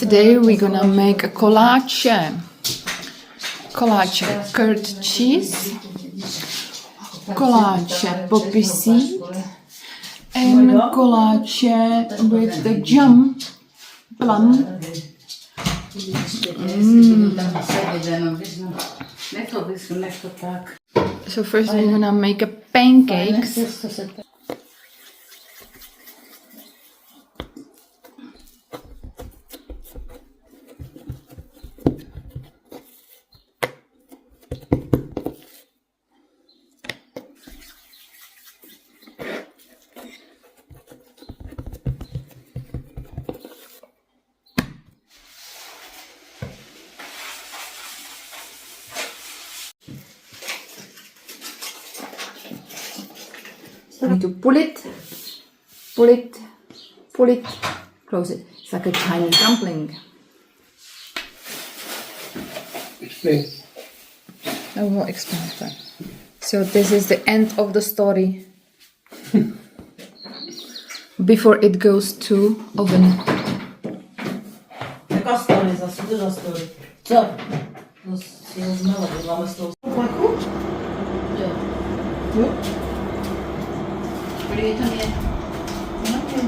Today we're gonna make a kolache. Kolache curd cheese, kolache poppy seed, and kolache with the jam plum. So first we're gonna make a pancakes. You need to pull it, close it. It's like a tiny dumpling. Explain. I will explain that. So this is the end of the story. Before it goes to oven. Jaka story? Zase duża story. Co? No, się znała, że mamy z tą chłopaku? Jo. Jo? Byli to nie. No nie.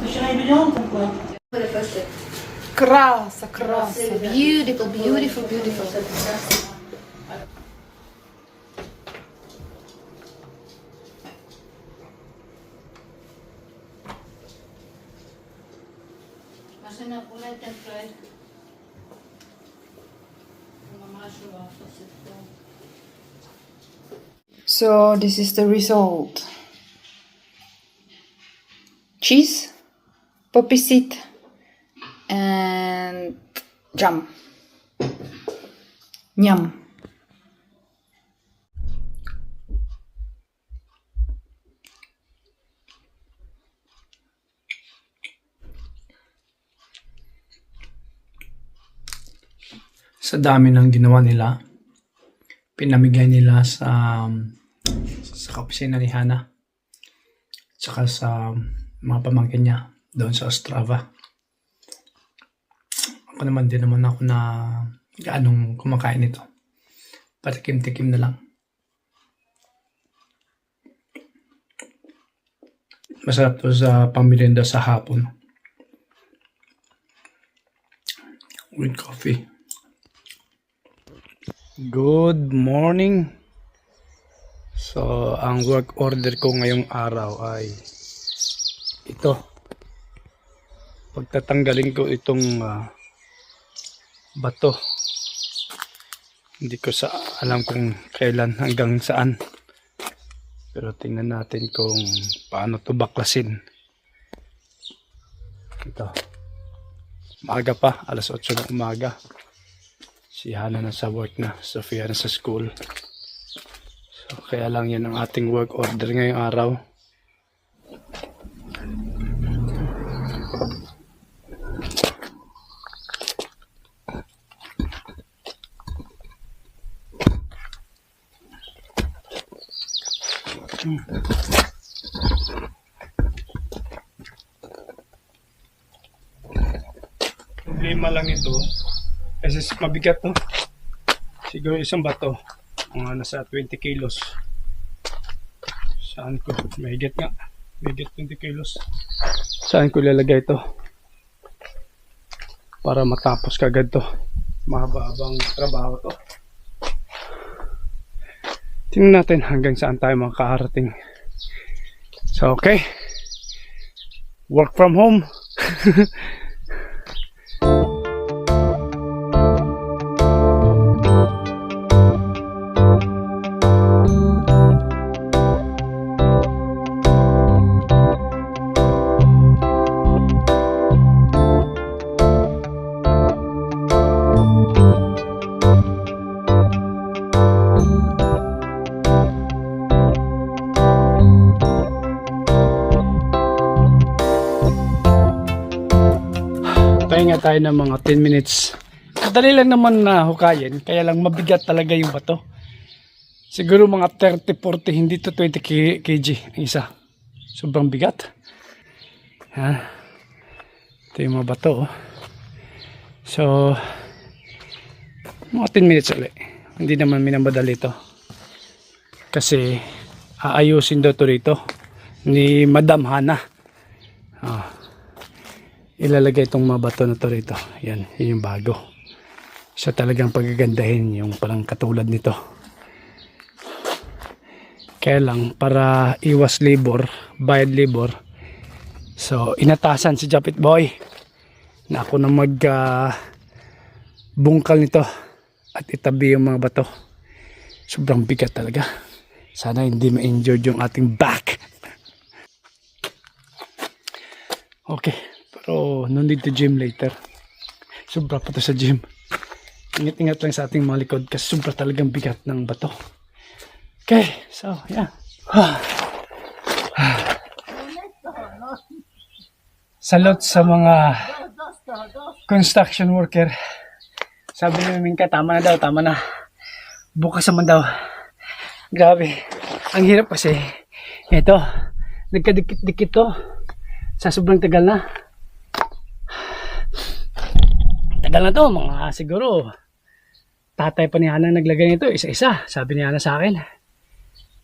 To się najmniej on tak. Krasa. Beautiful. Maszyna ten projekt. So this is the result. Cheese, poppy seed, and jam. Yum. Sa dami ng ginawa nila, pinamigay nila sa kapisina ni Hana, tsaka sa mga pamangkin niya doon sa Ostrava. Ako naman din naman ako na gaanong kumakain ito. Patikim-tikim na lang. Masarap to sa pangmerienda sa hapon. With coffee. Good morning. So, ang work order ko ngayong araw ay ito. Pagtatanggalin ko itong bato. Hindi ko alam kung kailan hanggang saan. Pero tingnan natin kung paano to baklasin. Ito. Maaga pa, alas 8 ng umaga. Si Hana na sa work na, Sofia na sa school. So, kaya lang yan ang ating work order ngayong araw. Problema lang ito. Kasi mabigat, no? Siguro isang bato, mga nasa 20 kilos. Saan ko? Mahigit nga. Mahigit 20 kilos. Saan ko ilalagay ito? Para matapos kagad to. Mahaba-habang trabaho to. Tingnan natin hanggang saan tayo makakarating. So, okay. Work from home. Pahinga tayo ng mga 10 minutes. Kadali lang naman na hukayin, kaya lang mabigat talaga yung bato. Siguro mga 30-40, hindi to 20 kg ang isa. Sobrang bigat. Ha? Ito yung mga bato. Oh. So, mga 10 minutes ulit. Hindi naman minamadali ito. Kasi, aayusin daw ito rito. Ni Madam Hana. Ilalagay itong mga bato na ito rito. Yan, yun yung bago. So, talagang pagagandahin yung parang katulad nito. Kaya lang, para iwas labor, bayad labor. So, inatasan si Japit Boy na ako na bungkal nito at itabi yung mga bato. Sobrang bigat talaga. Sana hindi ma-injured yung ating back. Okay, pero no need to gym later. Sobra pa to sa gym. Ingat-ingat lang sa ating mga likod kasi sobra talagang bigat ng bato. Okay, so yeah. Salute sa mga construction worker. Sabi ni Mingka, tama na daw, tama na. Bukas naman daw. Grabe. Ang hirap kasi. Ito, nagkadikit-dikit to. Sa sobrang tagal na. Tagal na to, mga siguro. Tatay pa ni Hana naglagay nito, isa-isa. Sabi ni Hana sa akin.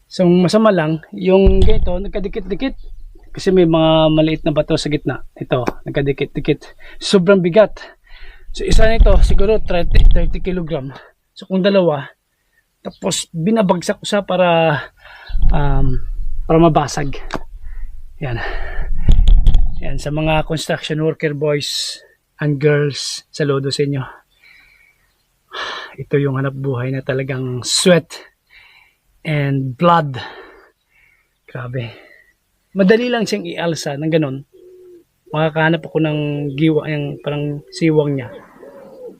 So, masama lang, yung ganito, nagkadikit-dikit. Kasi may mga maliit na bato sa gitna. Ito, nagkadikit-dikit. Sobrang bigat. So, isa nito, siguro 30 kg. So, kung dalawa, tapos binabagsak ko siya para mabasag. Yan. Yan, sa mga construction worker boys and girls, saludo sa inyo. Ito yung hanap buhay na talagang sweat and blood. Grabe. Madali lang siyang ialsa ng ganon. Makakahanap ako ng giwa, yung parang siwang niya.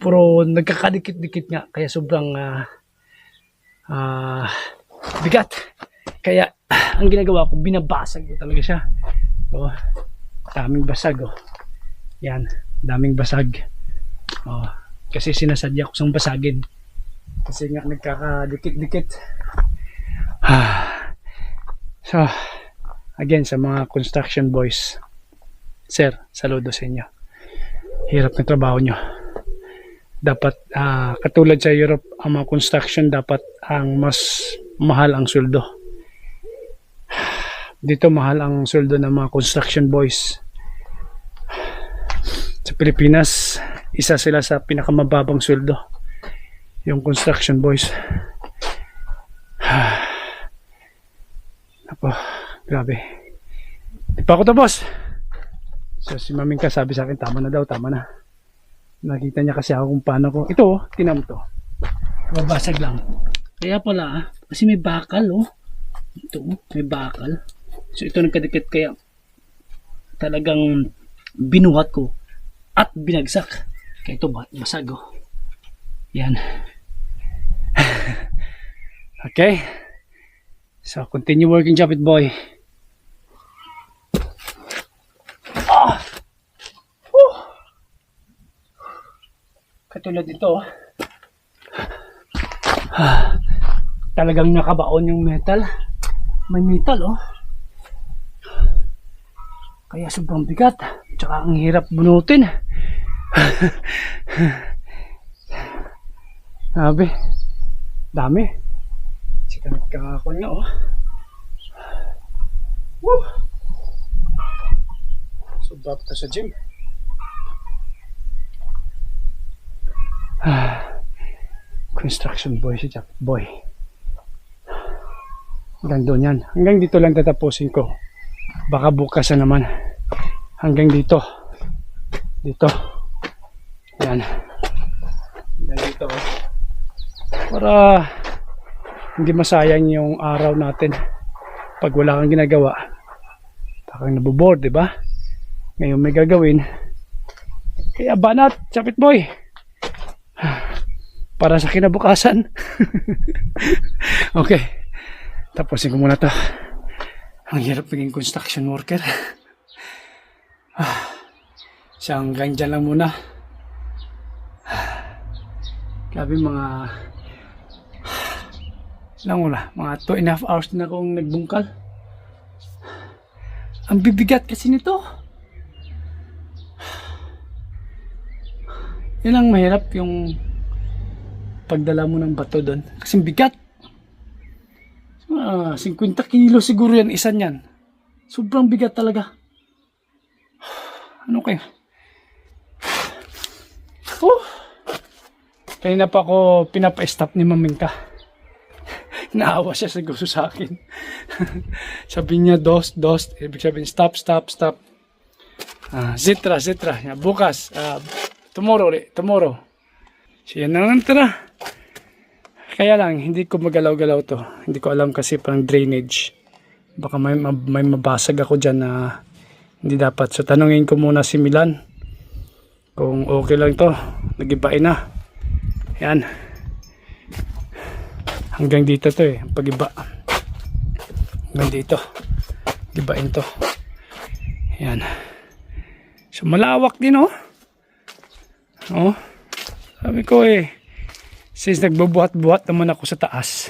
Pero nagkakadikit-dikit nga. Kaya sobrang bigat. Kaya ang ginagawa ko, binabasag ko talaga siya. So, daming basag. Oh. Yan, daming basag. Oh, kasi sinasadya ko sang basagin. Kasi nga nagkakadikit-dikit. So, again, sa mga construction boys, sir, saludo sa inyo. Hirap ng trabaho nyo. Dapat, katulad sa Europe, ang mga construction, dapat ang mas mahal ang sweldo. Dito, mahal ang sweldo ng mga construction boys. Sa Pilipinas, isa sila sa pinakamababang sweldo. Yung construction boys. Apo, grabe. Di pa ako tapos. So si Mamingka sabi sa akin, tama na daw, tama na. Nakita niya kasi ako kung paano ko. Ito, tinam to. Mabasag lang. Kaya pala, kasi may bakal, oh. Ito, may bakal. So ito nagkadikit kaya talagang binuhat ko at binagsak. Kaya ito, basag, oh. Yan. Okay. So, continue working, Japit Boy. Katulad dito, talagang nakabaon yung metal. May metal, oh. Kaya sobrang bigat. Tsaka ang hirap bunutin. Sabi, dami. Sika nagkakakon nga, oh. Woo! Sobra pa sa gym. Construction boy si Jack Boy. Hanggang doon yan. Hanggang dito lang tatapusin ko. Baka bukas na naman. Hanggang dito. Dito. Yan. Hanggang dito. Para hindi masayang yung araw natin. Pag wala kang ginagawa. Parang naboboard, di ba? Ngayon may gagawin. Kaya banat, Japit Boy. Para sa kinabukasan. Okay. Tapusin ko muna to. Ang hirap maging construction worker. So hanggang dyan lang muna. Grabe mga mga 2.5 hours na akong nagbungkal. Ang bibigat kasi nito. Yun ang mahirap yung pagdala mo ng bato doon. Kasi bigat. 50 kilo siguro yan, isa niyan. Sobrang bigat talaga. Ano kayo? Kanina pa ako pinapa-stop ni Mamingka. Naawa siya siguro sa akin. Sabi niya, dos. Ibig sabihin, stop. Zitra. Bukas. Tomorrow. Siya na lang tira. Kaya lang, hindi ko magalaw-galaw to. Hindi ko alam kasi parang drainage. Baka may mabasag ako dyan na hindi dapat. So, tanungin ko muna si Milan kung okay lang to. Nagibain na. Yan. Hanggang dito to eh. Pag-iba. Hanggang dito. Gibain to. Yan. So, malawak din oh. Oh. Sabi ko eh. Since nagbubuhat-buhat naman ako sa taas.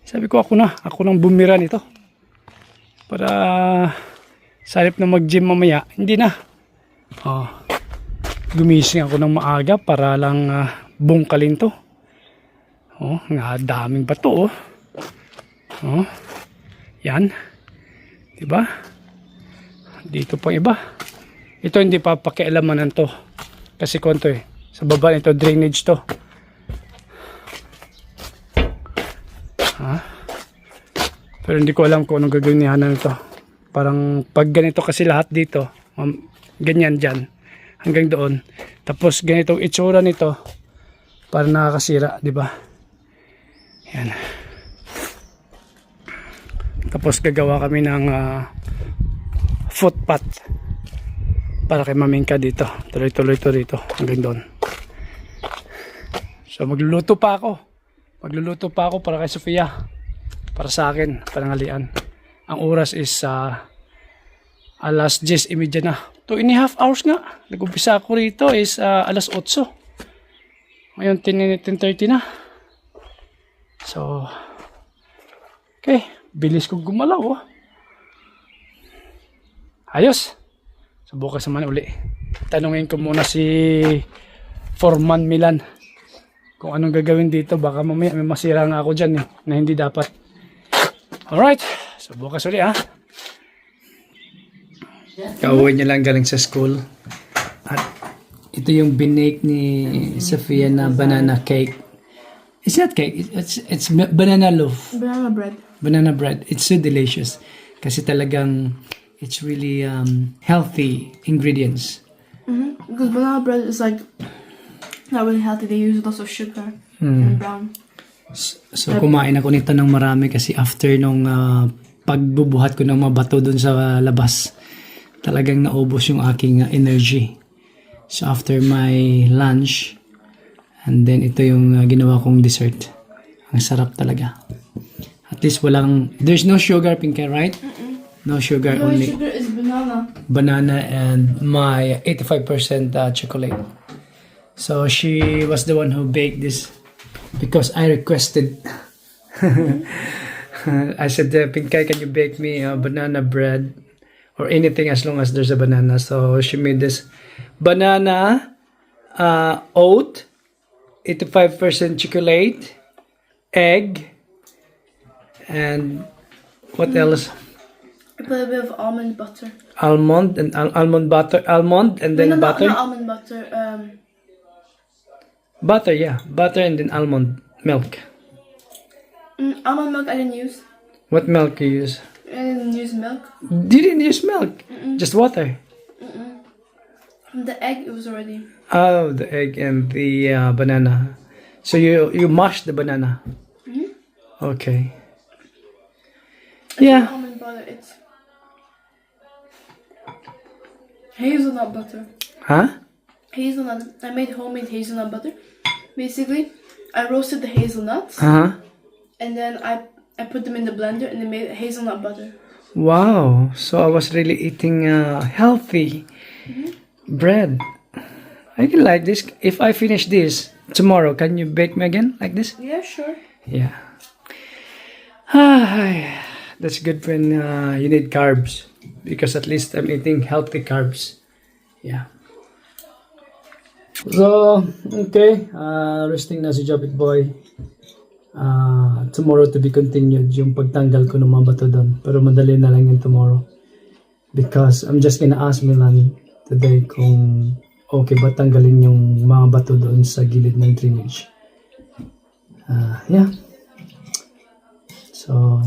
Sabi ko ako nang bumira nito. Para sa halip na mag-gym mamaya, hindi na. Oh. Gumising ako ng maaga para lang bungkalin to. Oh, nga daming bato oh. Oh. Yan. 'Di ba? Dito pa iba. Ito hindi pa pakialamanan to. Kasi kwento eh. Sa baba nito drainage to. Pero hindi ko alam kung anong gagawin ni Hana nito. Parang pag ganito kasi lahat dito, ganyan dyan, hanggang doon. Tapos ganitong itsura nito, para nakakasira, di ba? Yan. Tapos gagawa kami ng footpath para kay Mamingka dito. Tuloy-tuloy to dito, hanggang doon. So magluluto pa ako para kay Sofia. Para sa akin, panangalian. Ang oras is alas 10:30 na. 2.5 hours nga. Nag-umpisa ako rito is alas 8. Ngayon 10:30 na. So, okay. Bilis kong gumalaw oh. Ayos. So, bukas naman uli. Tanungin ko muna si Foreman Milan kung anong gagawin dito. Baka mamaya may masira nga ako dyan eh, na hindi dapat. Alright, so bukas ulit ha. Kauwi niya lang galing sa school. At ito yung binake ni Sofia na banana cake. It's not cake, it's banana loaf. Banana bread. It's so delicious. Kasi talagang it's really healthy ingredients. Because banana bread is like not really healthy. They use lots of sugar and brown. So kumain ako nito ng marami kasi after nung pagbubuhat ko ng mga bato dun sa labas, talagang naubos yung aking energy. So after my lunch, and then ito yung ginawa kong dessert. Ang sarap talaga. At least there's no sugar, Pinka, right? No sugar, The only only sugar is banana. banana and my 85% chocolate. So she was the one who baked this. Because I requested, I said, Pinkay, can you bake me banana bread or anything as long as there's a banana? So she made this banana oat, 85% chocolate, egg, and what else? I put a bit of almond butter. Almond and almond and then butter. Not almond butter. Butter, yeah, butter and then almond milk. Almond milk I didn't use. What milk you use? I didn't use milk. You didn't use milk, just water. The egg it was already. Oh, the egg and the banana. So you mash the banana. Okay. It's Yeah. not almond butter. It's hazelnut butter. Huh? Hazelnut. I made homemade hazelnut butter. Basically, I roasted the hazelnuts and then I put them in the blender and they made hazelnut butter. Wow. So I was really eating healthy bread. I can like this. If I finish this tomorrow, can you bake me again like this? Yeah, sure. Yeah. That's good when you need carbs because at least I'm eating healthy carbs. Yeah. So, okay. Resting na si Jopit Boy. Tomorrow to be continued yung pagtanggal ko ng mga bato doon. Pero madali na lang yung tomorrow. Because I'm just gonna ask Milan today kung okay ba tanggalin yung mga bato doon sa gilid ng drainage. Yeah. So...